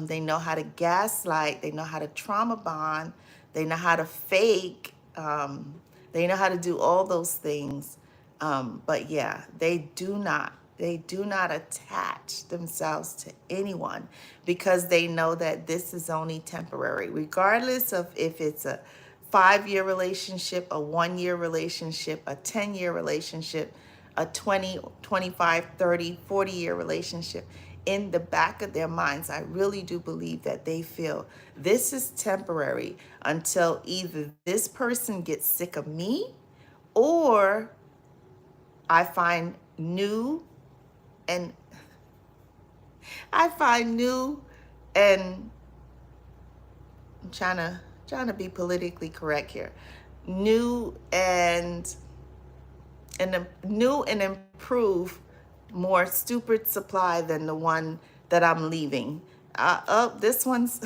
they know how to gaslight, they know how to trauma bond, they know how to fake, they know how to do all those things. But yeah, they do not attach themselves to anyone because they know that this is only temporary, regardless of if it's a 5-year relationship, a 1-year relationship, a 10-year relationship, a 20, 25, 30, 40-year relationship. In the back of their minds, I really do believe that they feel this is temporary until either this person gets sick of me or I find new and I'm trying to be politically correct here. New and improved more stupid supply than the one that I'm leaving. Oh, this one's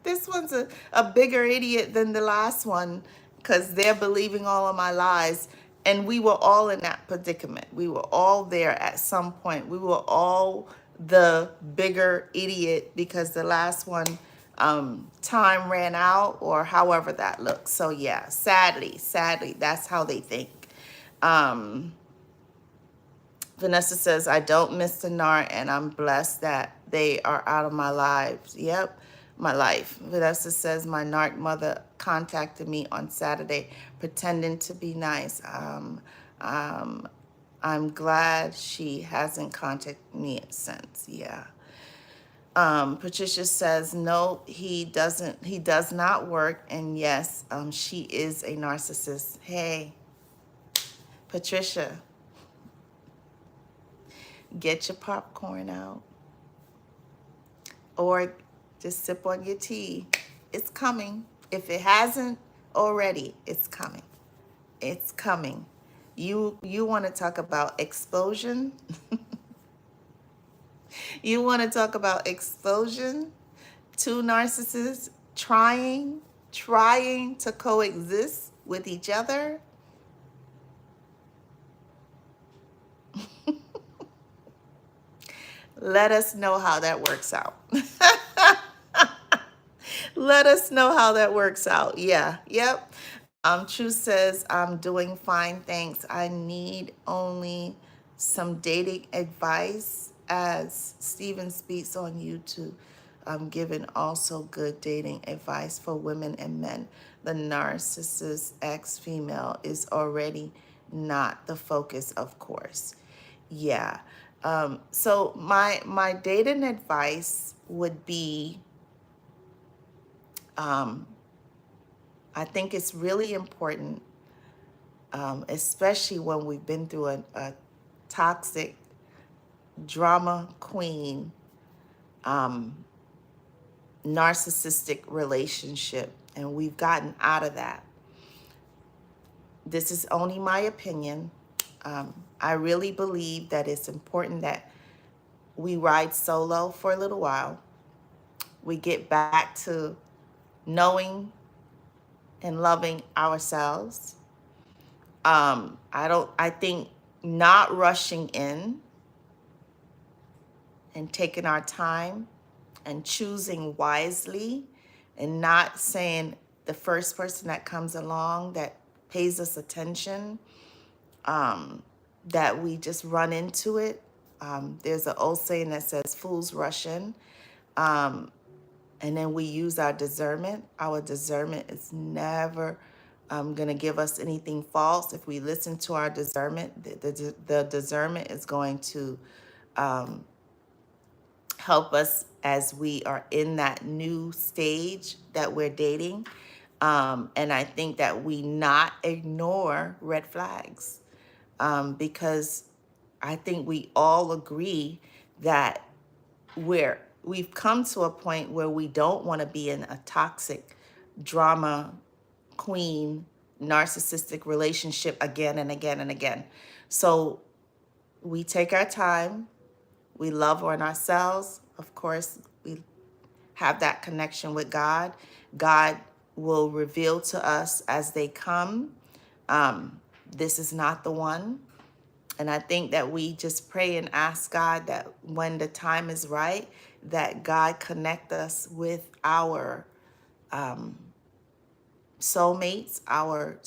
this one's a bigger idiot than the last one because they're believing all of my lies. And we were all in that predicament. We were all there at some point. We were all the bigger idiot because the last one, time ran out, or however that looks. So yeah, sadly, that's how they think. Um, Vanessa says, I don't miss the NAR and I'm blessed that they are out of my lives. Yep, my life. Vanessa says, my NARC mother contacted me on Saturday pretending to be nice. Um, I'm glad she hasn't contacted me since. Yeah. Patricia says, no, he doesn't. He does not work. And yes, she is a narcissist. Hey, Patricia, get your popcorn out or just sip on your tea. It's coming. If it hasn't already, it's coming. It's coming. You want to talk about explosion? You want to talk about explosion? Two narcissists trying to coexist with each other. Let us know how that works out. Let us know how that works out. Yeah, yep. True says, I'm doing fine, thanks. I need only some dating advice as Steven speaks on YouTube. I'm giving also good dating advice for women and men. The narcissist ex-female is already not the focus, of course. Yeah. So my dating advice would be, I think it's really important, especially when we've been through a toxic drama queen, narcissistic relationship, and we've gotten out of that. This is only my opinion. I really believe that it's important that we ride solo for a little while. We get back to knowing and loving ourselves. I think not rushing in and taking our time and choosing wisely and not saying the first person that comes along that pays us attention, that we just run into it. There's an old saying that says fools rush in. And then we use our discernment. Our discernment is never going to give us anything false. If we listen to our discernment, the discernment is going to help us as we are in that new stage that we're dating. And I think that we not ignore red flags, because I think we all agree that we've come to a point where we don't want to be in a toxic drama queen narcissistic relationship again and again and again. So we take our time, we love on ourselves. Of course, we have that connection with God. God will reveal to us as they come, this is not the one. And I think that we just pray and ask God that when the time is right, that God connect us with our soulmates, our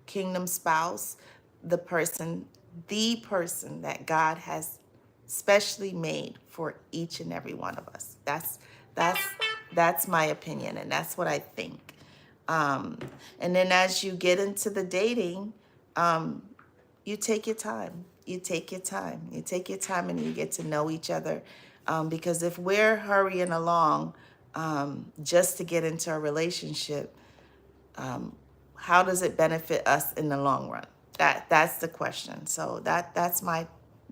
kingdom spouse, the person that God has specially made for each and every one of us. That's my opinion, and that's what I think. And then as you get into the dating, you take your time. You take your time. You take your time and you get to know each other. Because if we're hurrying along just to get into a relationship, how does it benefit us in the long run? That's the question. So that's my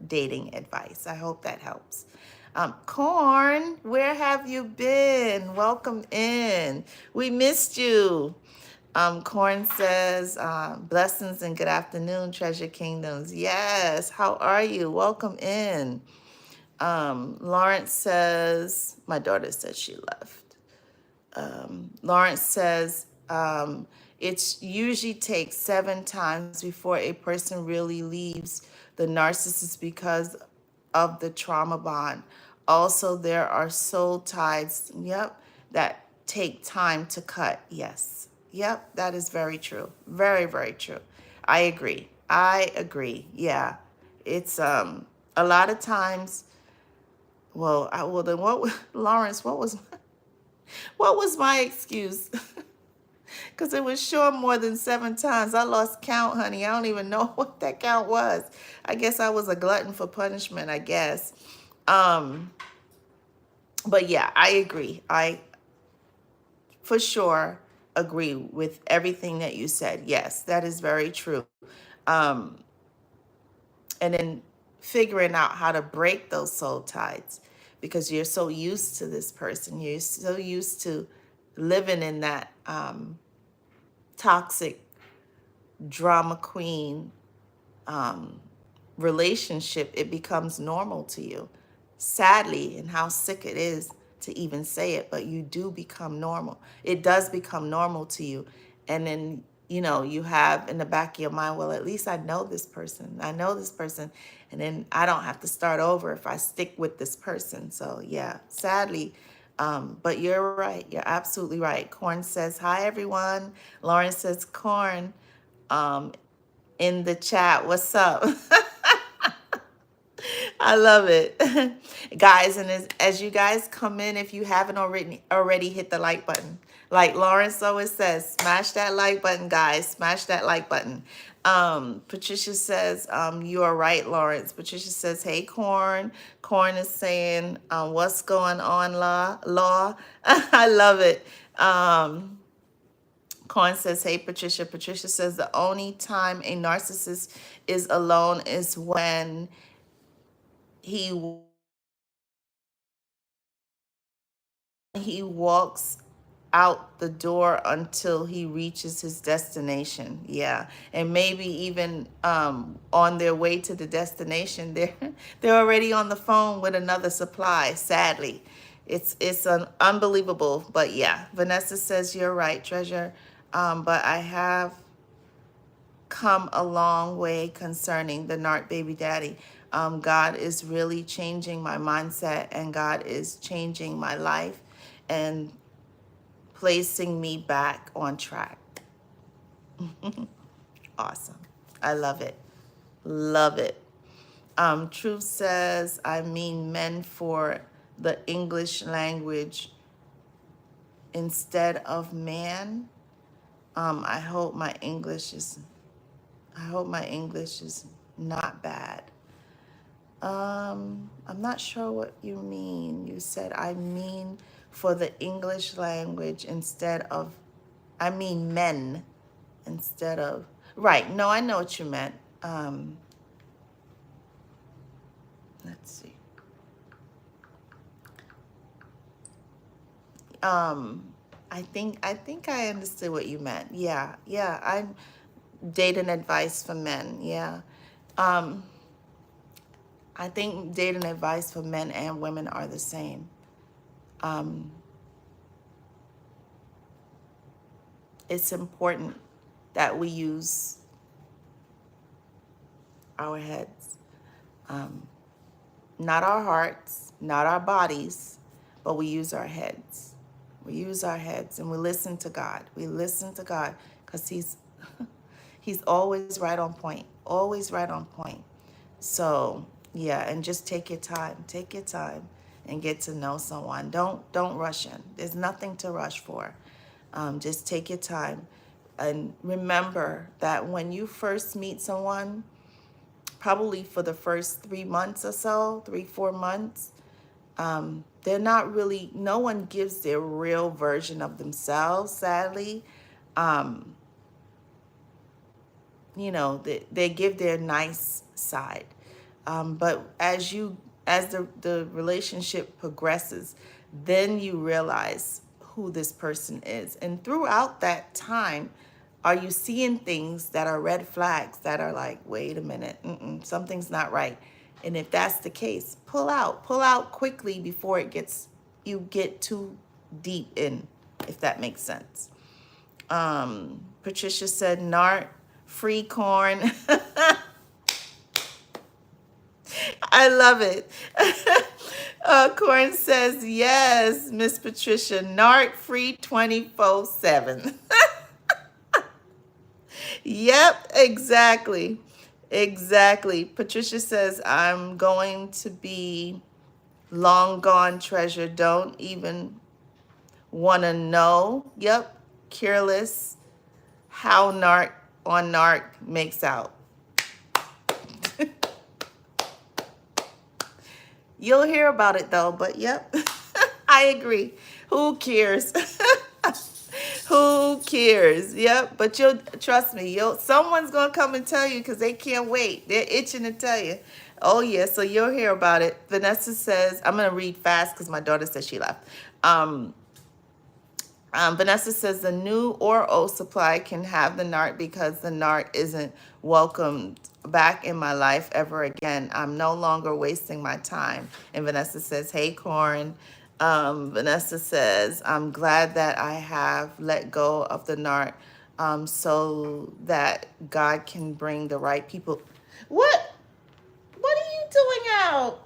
dating advice. I hope that helps. Corn, where have you been? Welcome in. We missed you. Corn says, blessings and good afternoon, Treasure Kingdoms. Yes, how are you? Welcome in. Lawrence says, my daughter said she left. Lawrence says, it usually takes 7 times before a person really leaves the narcissist because of the trauma bond. Also, there are soul ties, yep, that take time to cut. Yes. Yep, that is very true. Very, very true. I agree. I agree. Yeah. It's a lot of times, well then what Lawrence, what was my excuse? Because it was sure more than 7 times. I lost count, honey. I don't even know what that count was. I guess I was a glutton for punishment, I guess. Um, but yeah, I agree. I for sure agree with everything that you said. Yes, that is very true. Um, and then figuring out how to break those soul ties because you're so used to this person. You're so used to living in that toxic drama queen relationship, it becomes normal to you. Sadly, and how sick it is to even say it, but you do become normal. It does become normal to you. And then, you have in the back of your mind, well, at least I know this person. I know this person. And then I don't have to start over if I stick with this person. So, yeah, sadly. But you're right. You're absolutely right. Corn says, hi, everyone. Lauren says, Corn in the chat. What's up? I love it. Guys, and as you guys come in, if you haven't already hit the like button. Like Lawrence always says, smash that like button, guys. Smash that like button. Patricia says, you are right, Lawrence. Patricia says, hey, Corn. Corn is saying, what's going on, Law? I love it. Corn says, hey, Patricia. Patricia says, the only time a narcissist is alone is when he walks out the door until he reaches his destination. Yeah. And maybe even on their way to the destination, they're already on the phone with another supply, sadly. It's unbelievable. But yeah, Vanessa says you're right, Treasure. But I have come a long way concerning the narc baby daddy. God is really changing my mindset, and God is changing my life and placing me back on track. Awesome. I love it. Love it. Truth says, I mean men for the English language instead of man. I hope my English is not bad. I'm not sure what you mean. You said, I mean for the English language instead of, I mean men instead of, right. No, I know what you meant. Let's see. I think I understood what you meant. Yeah. I'm dating advice for men. Yeah. I think dating advice for men and women are the same. It's important that we use our heads, not our hearts, not our bodies, but we use our heads. We use our heads and we listen to God. We listen to God because he's always right on point, always right on point. So yeah, and just take your time and get to know someone. Don't rush in. There's nothing to rush for. Just take your time and remember that when you first meet someone, probably for the first 3 months or so, 4 months, they're not really, no one gives their real version of themselves, sadly. They give their nice side. But as the relationship progresses, then you realize who this person is. And throughout that time, are you seeing things that are red flags that are like, wait a minute, something's not right? And if that's the case, pull out quickly before you get too deep in, if that makes sense. Patricia said, Nart, free corn. I love it. Corn says, yes, Miss Patricia, Nart free 24/7. Yep, exactly. Exactly. Patricia says, I'm going to be long gone treasure. Don't even want to know. Yep, careless. How Narc on Narc makes out. You'll hear about it though, but yep, I agree. Who cares? Who cares? Yep, but you'll trust me. Someone's gonna come and tell you because they can't wait. They're itching to tell you. Oh yeah, so you'll hear about it. Vanessa says, I'm gonna read fast because my daughter says she left. Vanessa says the new or old supply can have the Nart because the Nart isn't welcomed back in my life ever again. I'm no longer wasting my time. And Vanessa says, hey, Corn. Vanessa says, I'm glad that I have let go of the Nart so that God can bring the right people. What? What are you doing out?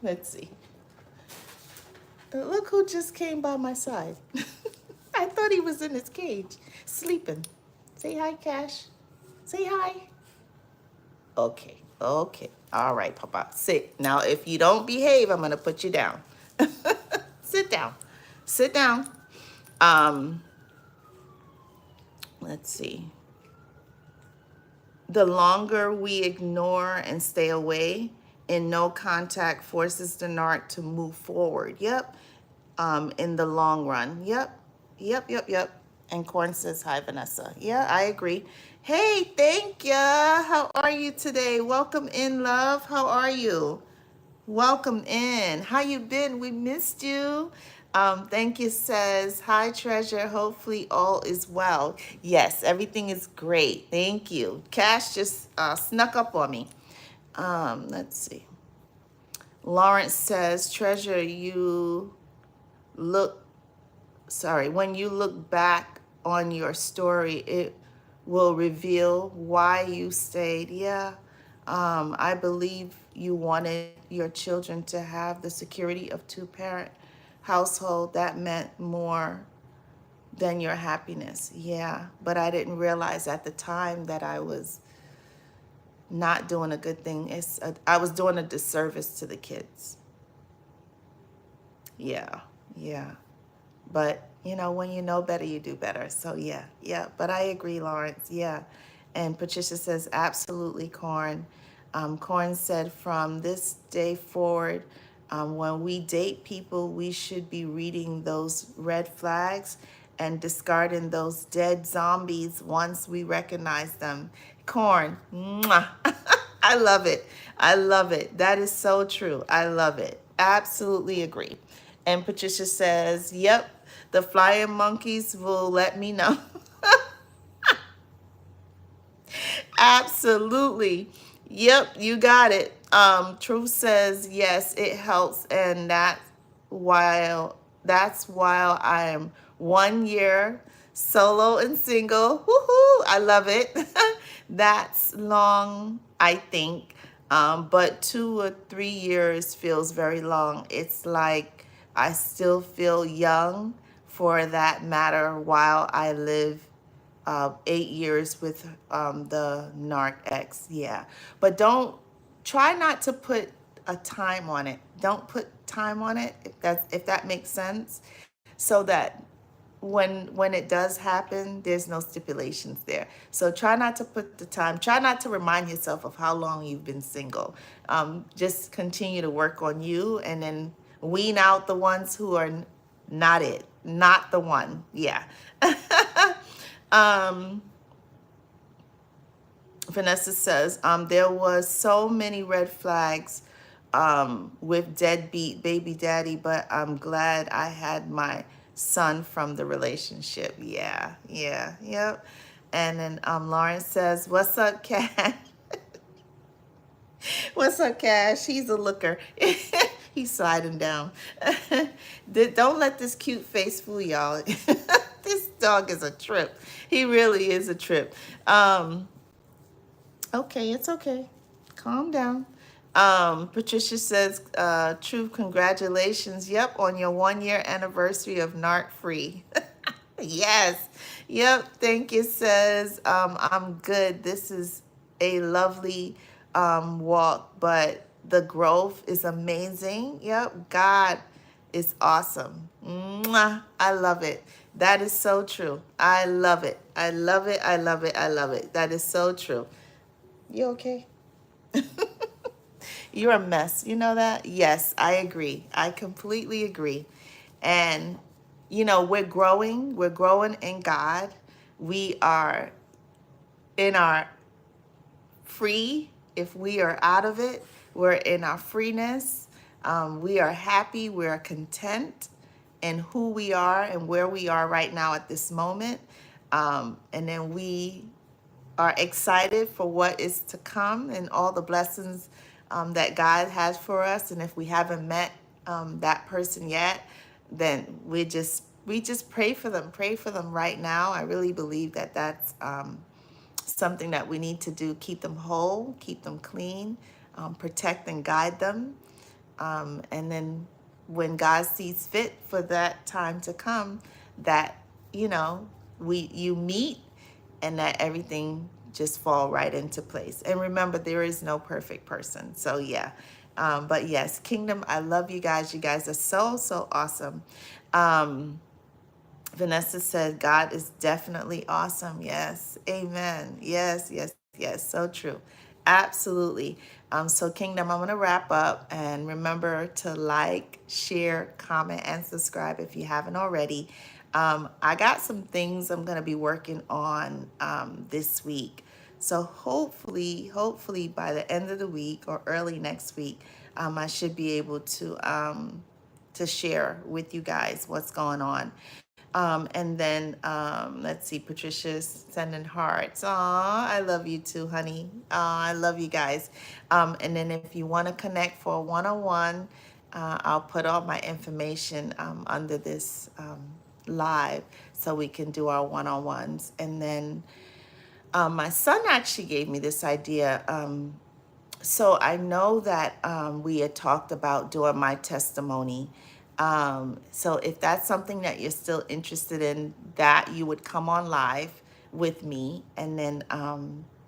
Let's see. Look who just came by my side. I thought he was in his cage, sleeping. Say hi, Cash. Say hi. Okay, okay. All right, Papa. Sit. Now, if you don't behave, I'm going to put you down. Sit down. Sit down. Let's see. The longer we ignore and stay away, and no contact forces the narc to move forward. Yep. In the long run. Yep. Yep. And Corn says, hi, Vanessa. Yeah, I agree. Hey, thank ya. How are you today? Welcome in, love. How are you? Welcome in. How you been? We missed you. Thank you says, hi, treasure. Hopefully all is well. Yes, everything is great. Thank you. Cash just snuck up on me. Let's see. Lawrence says, treasure, when you look back on your story, it will reveal why you stayed. Yeah. I believe you wanted your children to have the security of two-parent household. That meant more than your happiness. Yeah. But I didn't realize at the time that I was not doing a good thing. I was doing a disservice to the kids. Yeah. But, when you know better, you do better. So, yeah. But I agree, Lawrence. Yeah. And Patricia says, absolutely, Corn. Corn said, from this day forward, when we date people, we should be reading those red flags and discarding those dead zombies once we recognize them. Corn, mwah. I love it. That is so true. I love it. Absolutely agree. And Patricia says, yep, the flying monkeys will let me know. Absolutely. Yep, you got it. Truth says, yes, it helps. And that's while I am 1 year solo and single. Woohoo! I love it. That's long, I think. But 2 or 3 years feels very long. It's like I still feel young for that matter while I live 8 years with the narc ex. Yeah. But try not to put a time on it. Don't put time on it if that makes sense. So that when it does happen, there's no stipulations there. So try not to put the time. Try not to remind yourself of how long you've been single. Just continue to work on you and then wean out the ones who are not the one. Yeah. Vanessa says, there was so many red flags with deadbeat baby daddy, but I'm glad I had my son from the relationship. Yeah, yeah, yep. And then Lawrence says, "What's up, Cat? What's up, Cash? He's a looker. He's sliding down. Don't let this cute face fool y'all. This dog is a trip. He really is a trip. Okay, it's okay. Calm down. Patricia says, true, congratulations. Yep, on your 1 year anniversary of Narc Free. Yes. Yep. Thank you, says, I'm good. This is a lovely walk, but the growth is amazing. Yep. God is awesome. Mwah. I love it. That is so true. I love it. I love it. I love it. I love it. That is so true. You okay? You're a mess. You know that? Yes, I agree. I completely agree. And, we're growing. We're growing in God. We are in our free. If we are out of it, we're in our freeness. We are happy. We're content in who we are and where we are right now at this moment. And then we are excited for what is to come and all the blessings that God has for us. And if we haven't met that person yet, then we just pray for them right now. I really believe that that's something that we need to do. Keep them whole, keep them clean, protect and guide them. And then when God sees fit for that time to come, that, you meet and that everything just fall right into place. And remember, there is no perfect person. So yeah. But yes, Kingdom, I love you guys. You guys are so, so awesome. Vanessa said, God is definitely awesome. Yes. Amen. Yes, yes, yes. So true. Absolutely. So Kingdom, I'm going to wrap up, and remember to like, share, comment, and subscribe if you haven't already. I got some things I'm going to be working on this week. So hopefully by the end of the week or early next week, I should be able to share with you guys what's going on. And then let's see, Patricia's sending hearts. Aw, I love you too, honey. Aw, I love you guys. And then if you want to connect for a one-on-one, I'll put all my information under this live so we can do our one-on-ones. And then my son actually gave me this idea. So I know that we had talked about doing my testimony. So if that's something that you're still interested in, that you would come on live with me, and then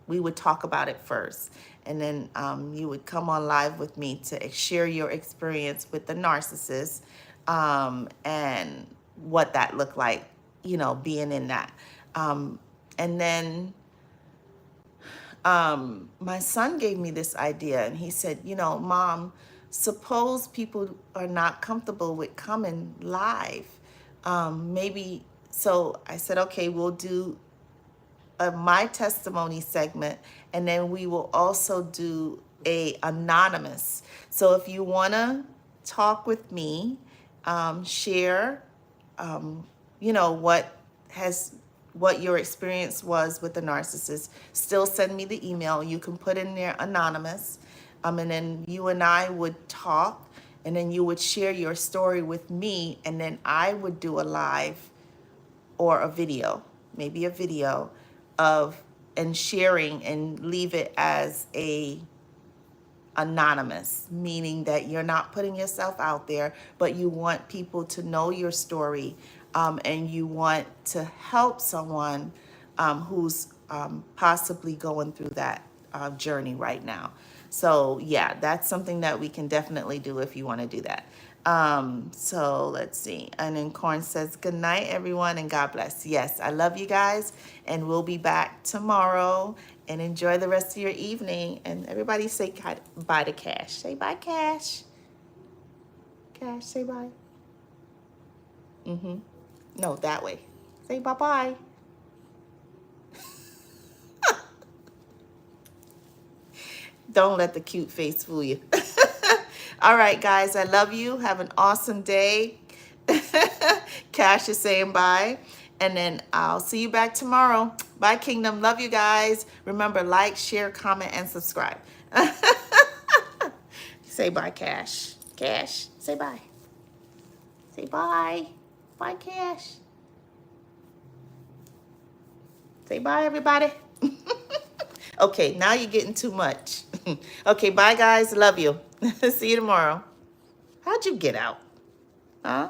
we would talk about it first. And then you would come on live with me to share your experience with the narcissist, and what that looked like, being in that. And then my son gave me this idea, and he said, Mom, suppose people are not comfortable with coming live. Maybe, so I said, okay, we'll do my testimony segment, and then we will also do a anonymous. So if you want to talk with me, share, what your experience was with the narcissist, still send me the email. You can put in there anonymous, and then you and I would talk, and then you would share your story with me, and then I would do a live or a video, maybe a video of, and sharing, and leave it as a anonymous, meaning that you're not putting yourself out there, but you want people to know your story, and you want to help someone who's possibly going through that journey right now. So yeah, that's something that we can definitely do if you want to do that. So let's see. And then Corn says, good night, everyone, and God bless. Yes, I love you guys, and we'll be back tomorrow. And enjoy the rest of your evening. And everybody say bye to Cash. Say bye, Cash. Cash, say bye. No, that way. Say bye-bye. Don't let the cute face fool you. All right, guys, I love you. Have an awesome day. Cash is saying bye. And then I'll see you back tomorrow. Bye, Kingdom. Love you guys. Remember, like, share, comment, and subscribe. Say bye, Cash. Cash, say bye. Say bye. Bye, Cash. Say bye, everybody. Okay, now you're getting too much. Okay, bye, guys. Love you. See you tomorrow. How'd you get out? Huh?